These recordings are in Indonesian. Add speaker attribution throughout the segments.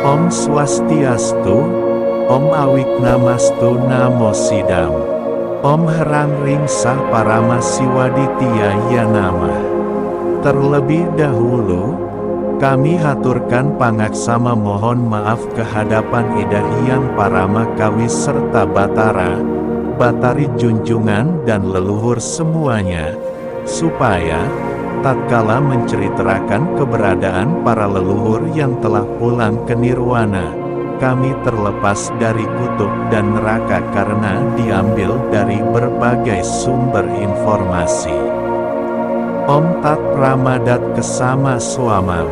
Speaker 1: Om Swastiastu, Om Awiknamastu Namo Sidam, Om Herang Ringsah Parama Siwaditya Ya Namah. Terlebih dahulu, kami haturkan pangaksama mohon maaf kehadapan Ida Hyang Parama Kawis serta Batara, Batari junjungan dan leluhur semuanya, supaya tatkala menceritakan keberadaan para leluhur yang telah pulang ke nirwana, kami terlepas dari kutuk dan neraka karena diambil dari berbagai sumber informasi. Om Tat Pramadat Kesama Swamam,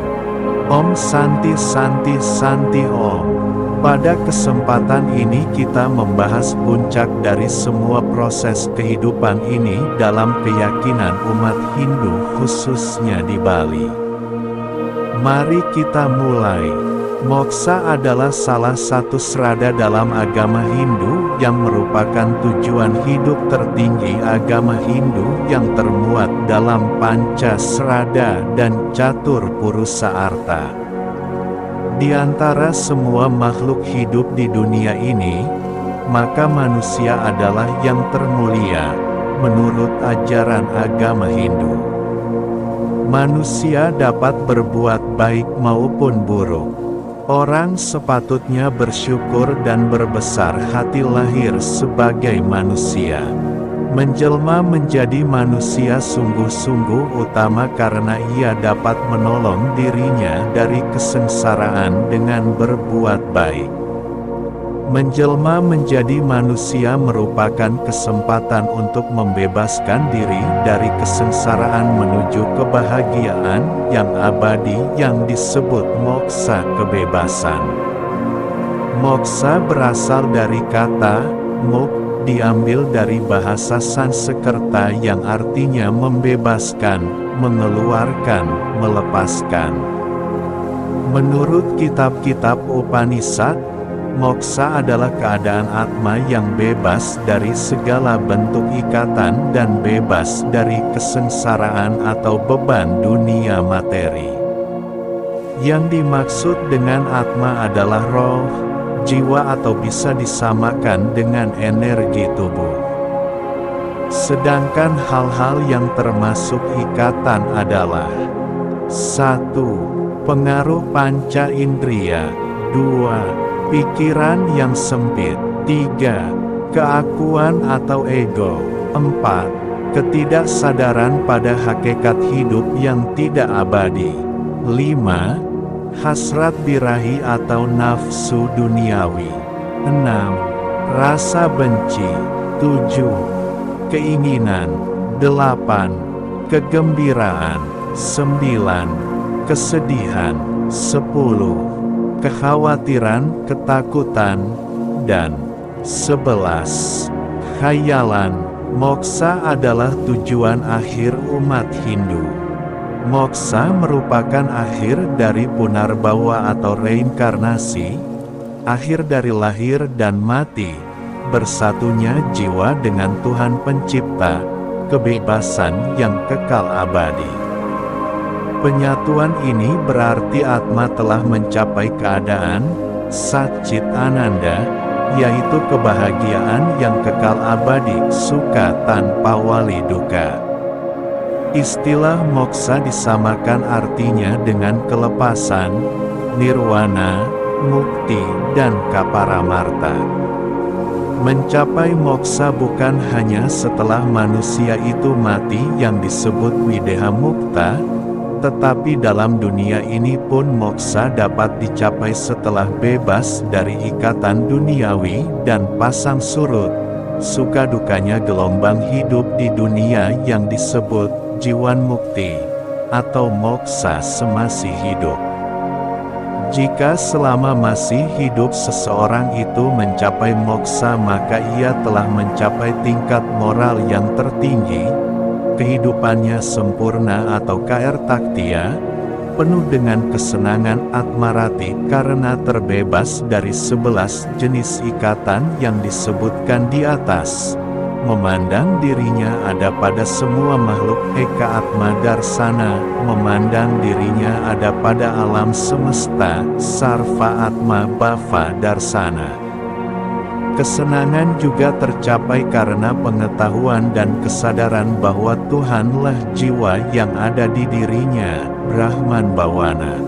Speaker 1: Om Santi Santi Santi Om. Pada kesempatan ini kita membahas puncak dari semua proses kehidupan ini dalam keyakinan umat Hindu khususnya di Bali. Mari kita mulai. Moksa adalah salah satu serada dalam agama Hindu yang merupakan tujuan hidup tertinggi agama Hindu yang termuat dalam Panca Serada dan Catur Purusa Arta. Di antara semua makhluk hidup di dunia ini, maka manusia adalah yang termulia, menurut ajaran agama Hindu. Manusia dapat berbuat baik maupun buruk. Orang sepatutnya bersyukur dan berbesar hati lahir sebagai manusia. Menjelma menjadi manusia sungguh-sungguh utama karena ia dapat menolong dirinya dari kesengsaraan dengan berbuat baik. Menjelma menjadi manusia merupakan kesempatan untuk membebaskan diri dari kesengsaraan menuju kebahagiaan yang abadi yang disebut moksa kebebasan. Moksa berasal dari kata mok, diambil dari bahasa Sanskerta yang artinya membebaskan, mengeluarkan, melepaskan. Menurut kitab-kitab Upanishad, moksa adalah keadaan atma yang bebas dari segala bentuk ikatan dan bebas dari kesengsaraan atau beban dunia materi. Yang dimaksud dengan atma adalah roh, jiwa atau bisa disamakan dengan energi tubuh. Sedangkan hal-hal yang termasuk ikatan adalah 1. Pengaruh panca indria, 2. Pikiran yang sempit, 3. Keakuan atau ego, 4. Ketidaksadaran pada hakikat hidup yang tidak abadi, 5. Hasrat birahi atau nafsu duniawi, 6. Rasa benci, 7. Keinginan, 8. Kegembiraan, 9. Kesedihan, 10. Kekhawatiran, ketakutan, dan 11. Khayalan. Moksa adalah tujuan akhir umat Hindu. Moksa merupakan akhir dari punarbawa atau reinkarnasi, akhir dari lahir dan mati, bersatunya jiwa dengan Tuhan Pencipta, kebebasan yang kekal abadi. Penyatuan ini berarti atma telah mencapai keadaan Satchit Ananda, yaitu kebahagiaan yang kekal abadi, suka tanpa wali duka. Istilah moksa disamakan artinya dengan kelepasan, nirwana, mukti, dan kaparamarta. Mencapai moksa bukan hanya setelah manusia itu mati yang disebut wideha mukta, tetapi dalam dunia ini pun moksa dapat dicapai setelah bebas dari ikatan duniawi dan pasang surut, suka dukanya gelombang hidup di dunia yang disebut Jiwan Mukti, atau moksa semasih hidup. Jika selama masih hidup seseorang itu mencapai moksa maka ia telah mencapai tingkat moral yang tertinggi, kehidupannya sempurna atau kaertaktia, penuh dengan kesenangan atmarati karena terbebas dari 11 jenis ikatan yang disebutkan di atas. memandang dirinya ada pada semua makhluk Eka Atma Darsana, memandang dirinya ada pada alam semesta, Sarva Atma Bhava Darsana. Kesenangan juga tercapai karena pengetahuan dan kesadaran bahwa Tuhanlah jiwa yang ada di dirinya, Brahman Bhawana.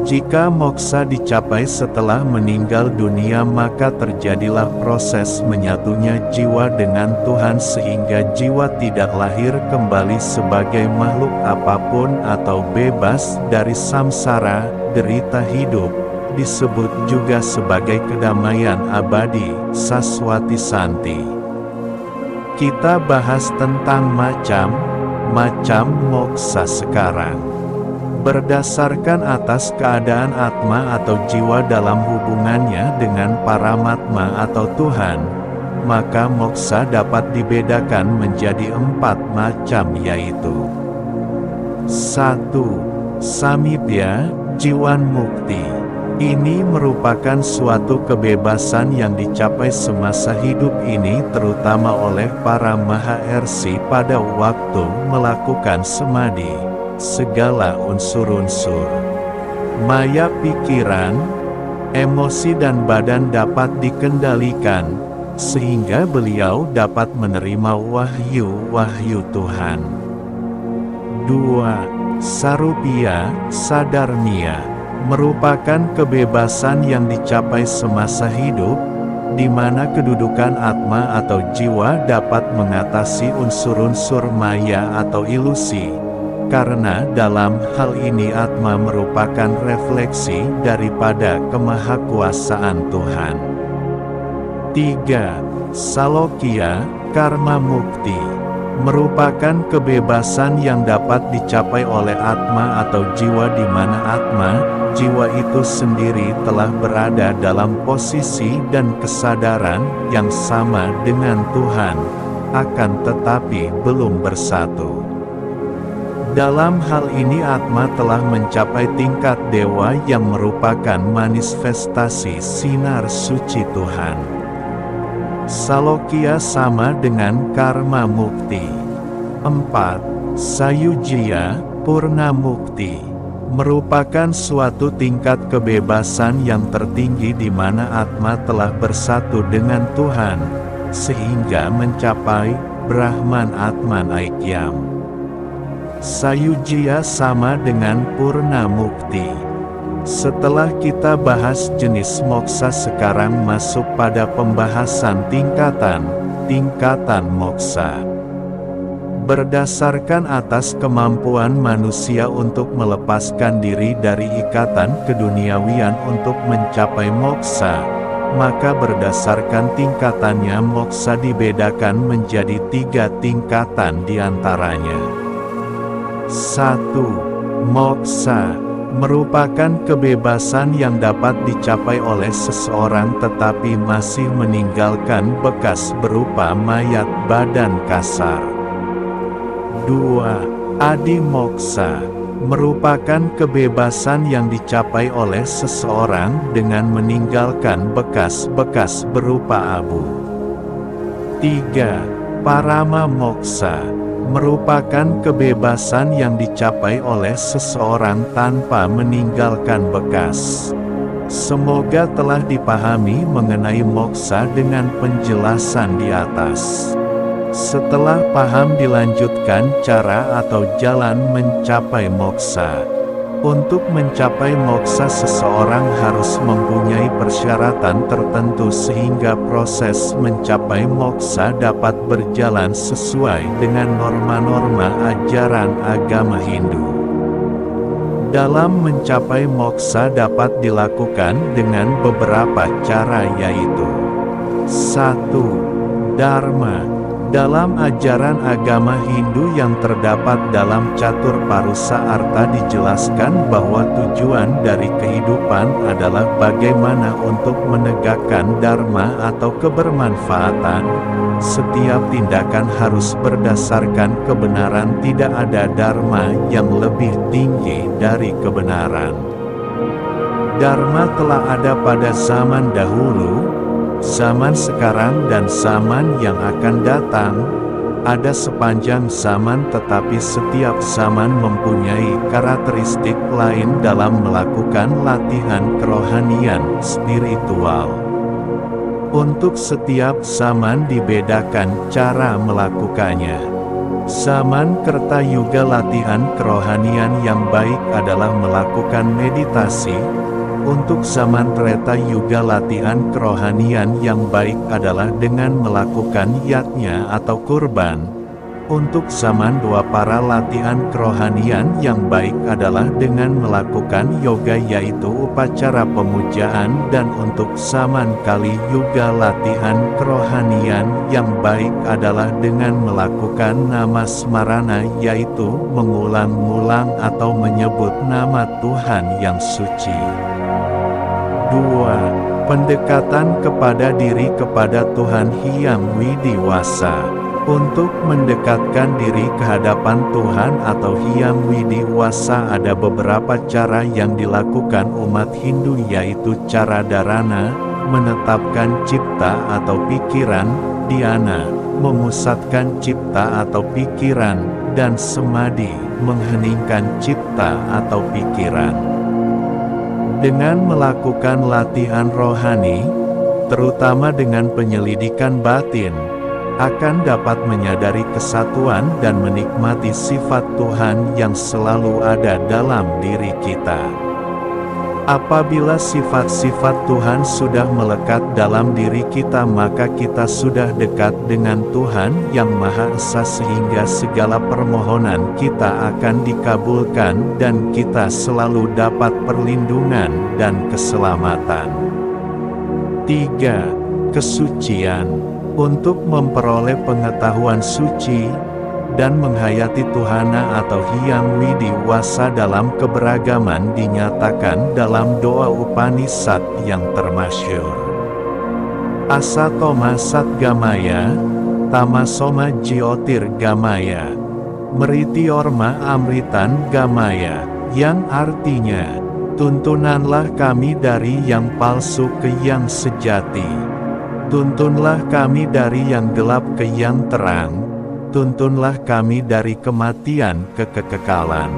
Speaker 1: Jika moksa dicapai setelah meninggal dunia, maka terjadilah proses menyatunya jiwa dengan Tuhan sehingga jiwa tidak lahir kembali sebagai makhluk apapun atau bebas dari samsara, derita hidup, disebut juga sebagai kedamaian abadi, Saswati Santi. Kita bahas tentang macam-macam moksa sekarang. Berdasarkan atas keadaan atma atau jiwa dalam hubungannya dengan Paramatma atau Tuhan, maka moksa dapat dibedakan menjadi 4 macam, yaitu 1. Samipya, Jiwan Mukti. Ini merupakan suatu kebebasan yang dicapai semasa hidup ini terutama oleh para Mahaersi pada waktu melakukan samadhi. Segala unsur-unsur maya pikiran, emosi dan badan dapat dikendalikan, sehingga beliau dapat menerima wahyu-wahyu Tuhan. 2. Sarupya, Sadarmya, merupakan kebebasan yang dicapai semasa hidup, di mana kedudukan atma atau jiwa dapat mengatasi unsur-unsur maya atau ilusi. Karena dalam hal ini atma merupakan refleksi daripada kemahakuasaan Tuhan. 3. Salokya, Karma Mukti, merupakan kebebasan yang dapat dicapai oleh atma atau jiwa di mana atma, jiwa itu sendiri telah berada dalam posisi dan kesadaran yang sama dengan Tuhan, akan tetapi belum bersatu. Dalam hal ini atma telah mencapai tingkat dewa yang merupakan manifestasi sinar suci Tuhan. Salokya sama dengan karma mukti. 4. Sayujya, Purna Mukti, merupakan suatu tingkat kebebasan yang tertinggi di mana atma telah bersatu dengan Tuhan, sehingga mencapai Brahman Atman Aikyam. Sayujya sama dengan Purna Mukti. Setelah kita bahas jenis moksa, sekarang masuk pada pembahasan tingkatan moksa. Berdasarkan atas kemampuan manusia untuk melepaskan diri dari ikatan keduniawian untuk mencapai moksa, maka berdasarkan tingkatannya moksa dibedakan menjadi 3 tingkatan diantaranya. 1. Moksa merupakan kebebasan yang dapat dicapai oleh seseorang tetapi masih meninggalkan bekas berupa mayat badan kasar. 2. Adi moksa merupakan kebebasan yang dicapai oleh seseorang dengan meninggalkan bekas-bekas berupa abu. 3. Parama moksa merupakan kebebasan yang dicapai oleh seseorang tanpa meninggalkan bekas. Semoga telah dipahami mengenai moksa dengan penjelasan di atas. Setelah paham, dilanjutkan cara atau jalan mencapai moksa. Untuk mencapai moksa, seseorang harus mempunyai persyaratan tertentu sehingga proses mencapai moksa dapat berjalan sesuai dengan norma-norma ajaran agama Hindu. Dalam mencapai moksa dapat dilakukan dengan beberapa cara, yaitu 1. Dharma. Dalam ajaran agama Hindu yang terdapat dalam Catur Parusa Arta dijelaskan bahwa tujuan dari kehidupan adalah bagaimana untuk menegakkan dharma atau kebermanfaatan. Setiap tindakan harus berdasarkan kebenaran, tidak ada dharma yang lebih tinggi dari kebenaran. Dharma telah ada pada zaman dahulu, zaman sekarang dan zaman yang akan datang. Ada sepanjang zaman, tetapi setiap zaman mempunyai karakteristik lain dalam melakukan latihan kerohanian spiritual. Untuk setiap zaman dibedakan cara melakukannya. Zaman Kerta Yuga latihan kerohanian yang baik adalah melakukan meditasi. Untuk zaman Treta Yuga latihan kerohanian yang baik adalah dengan melakukan yatnya atau kurban. Untuk zaman Dwapara latihan kerohanian yang baik adalah dengan melakukan yoga yaitu upacara pemujaan, dan untuk zaman Kali Yuga latihan kerohanian yang baik adalah dengan melakukan nama smarana yaitu mengulang-ulang atau menyebut nama Tuhan yang suci. 2. Pendekatan kepada diri kepada Tuhan Hyang Widiwasa. Untuk mendekatkan diri ke hadapan Tuhan atau Hyang Widiwasa ada beberapa cara yang dilakukan umat Hindu, yaitu cara dharana, menetapkan cipta atau pikiran, dhyana, memusatkan cipta atau pikiran, dan samadhi, mengheningkan cipta atau pikiran. Dengan melakukan latihan rohani, terutama dengan penyelidikan batin, akan dapat menyadari kesatuan dan menikmati sifat Tuhan yang selalu ada dalam diri kita. Apabila sifat-sifat Tuhan sudah melekat dalam diri kita, maka kita sudah dekat dengan Tuhan yang Maha Esa, sehingga segala permohonan kita akan dikabulkan dan kita selalu dapat perlindungan dan keselamatan. 3. Kesucian. Untuk memperoleh pengetahuan suci dan menghayati Tuhana atau Hyang Widiwasa dalam keberagaman dinyatakan dalam doa Upanishad yang termasyhur. Asatoma Satgamaya, Tamasoma Jyotirgamaya, Mritiorma Amritan Gamaya, yang artinya, tuntunanlah kami dari yang palsu ke yang sejati. Tuntunlah kami dari yang gelap ke yang terang, tuntunlah kami dari kematian ke kekekalan.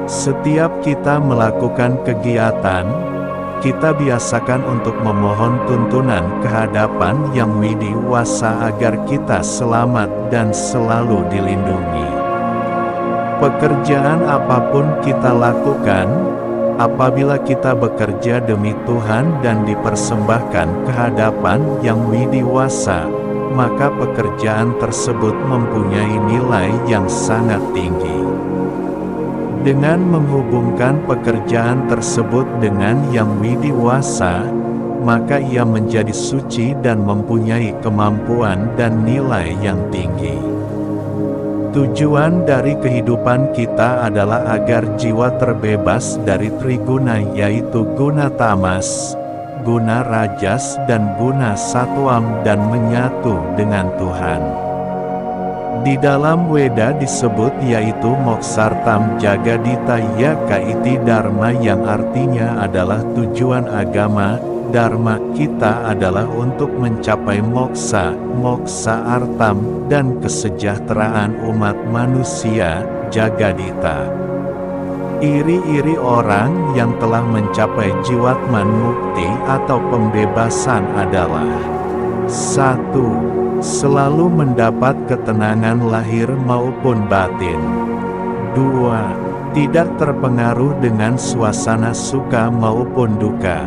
Speaker 1: Setiap kita melakukan kegiatan, kita biasakan untuk memohon tuntunan ke hadapan Yang Widiwasa agar kita selamat dan selalu dilindungi. Pekerjaan apapun kita lakukan, apabila kita bekerja demi Tuhan dan dipersembahkan ke hadapan Yang Widiwasa, maka pekerjaan tersebut mempunyai nilai yang sangat tinggi. Dengan menghubungkan pekerjaan tersebut dengan Yang Widiwasa, maka ia menjadi suci dan mempunyai kemampuan dan nilai yang tinggi. Tujuan dari kehidupan kita adalah agar jiwa terbebas dari triguna, yaitu guna tamas, guna rajas, dan guna satwam, dan menyatu dengan Tuhan. Di dalam Weda disebut yaitu moksartam jagadita yaka iti dharma, yang artinya adalah tujuan agama. Dharma kita adalah untuk mencapai moksa, moksa artam, dan kesejahteraan umat manusia, jagadita. Iri-iri orang yang telah mencapai jiwatman mukti atau pembebasan adalah 1. Selalu mendapat ketenangan lahir maupun batin. 2. Tidak terpengaruh dengan suasana suka maupun duka.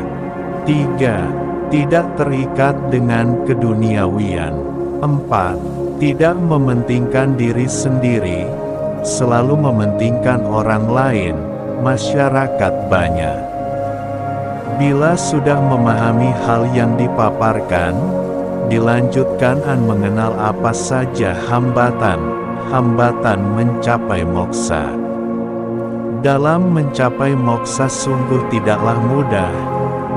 Speaker 1: 3. Tidak terikat dengan keduniawian. 4. Tidak mementingkan diri sendiri, selalu mementingkan orang lain, masyarakat banyak. Bila sudah memahami hal yang dipaparkan, dilanjutkan mengenal apa saja hambatan mencapai moksa. Dalam mencapai moksa sungguh tidaklah mudah.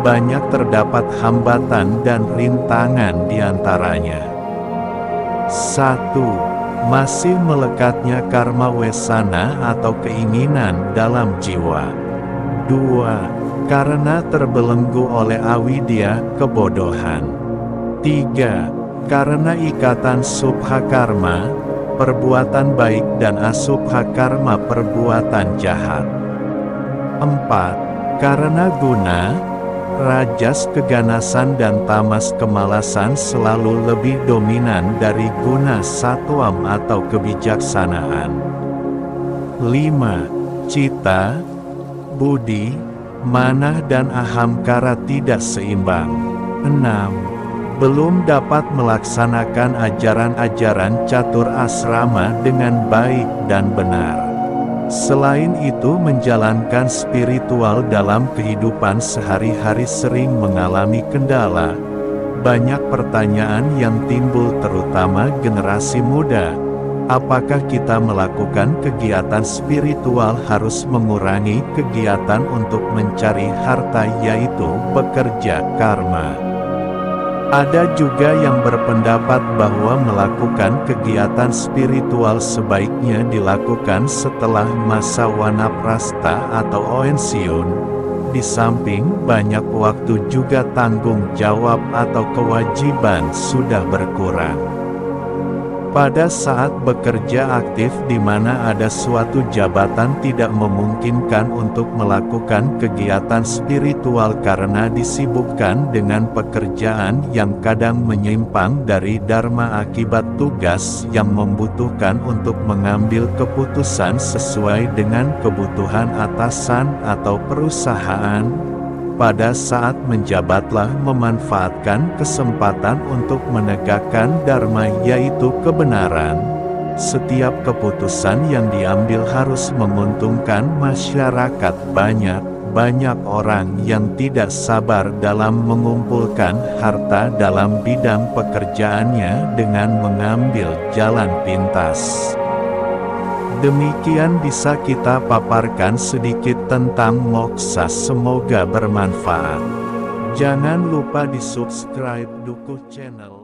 Speaker 1: Banyak terdapat hambatan dan rintangan diantaranya. 1. Masih melekatnya karma wesana atau keinginan dalam jiwa. 2. karena terbelenggu oleh avidya, kebodohan. 3. Karena ikatan subha karma, perbuatan baik dan asubha karma, perbuatan jahat. 4. Karena guna, rajas keganasan dan tamas kemalasan selalu lebih dominan dari guna satwam atau kebijaksanaan. 5. Cita, budi, manah dan ahamkara tidak seimbang. 6. Belum dapat melaksanakan ajaran-ajaran catur asrama dengan baik dan benar. Selain itu, menjalankan spiritual dalam kehidupan sehari-hari sering mengalami kendala. Banyak pertanyaan yang timbul terutama generasi muda. Apakah kita melakukan kegiatan spiritual harus mengurangi kegiatan untuk mencari harta, yaitu bekerja karma? Ada juga yang berpendapat bahwa melakukan kegiatan spiritual sebaiknya dilakukan setelah masa wanaprastha atau pensiun. Di samping banyak waktu juga tanggung jawab atau kewajiban sudah berkurang. Pada saat bekerja aktif di mana ada suatu jabatan tidak memungkinkan untuk melakukan kegiatan spiritual karena disibukkan dengan pekerjaan yang kadang menyimpang dari dharma akibat tugas yang membutuhkan untuk mengambil keputusan sesuai dengan kebutuhan atasan atau perusahaan. Pada saat menjabatlah memanfaatkan kesempatan untuk menegakkan dharma, yaitu kebenaran. Setiap keputusan yang diambil harus menguntungkan masyarakat. Banyak orang yang tidak sabar dalam mengumpulkan harta dalam bidang pekerjaannya dengan mengambil jalan pintas. Demikian bisa kita paparkan sedikit tentang moksa, semoga bermanfaat. Jangan lupa di subscribe Dukuh Channel.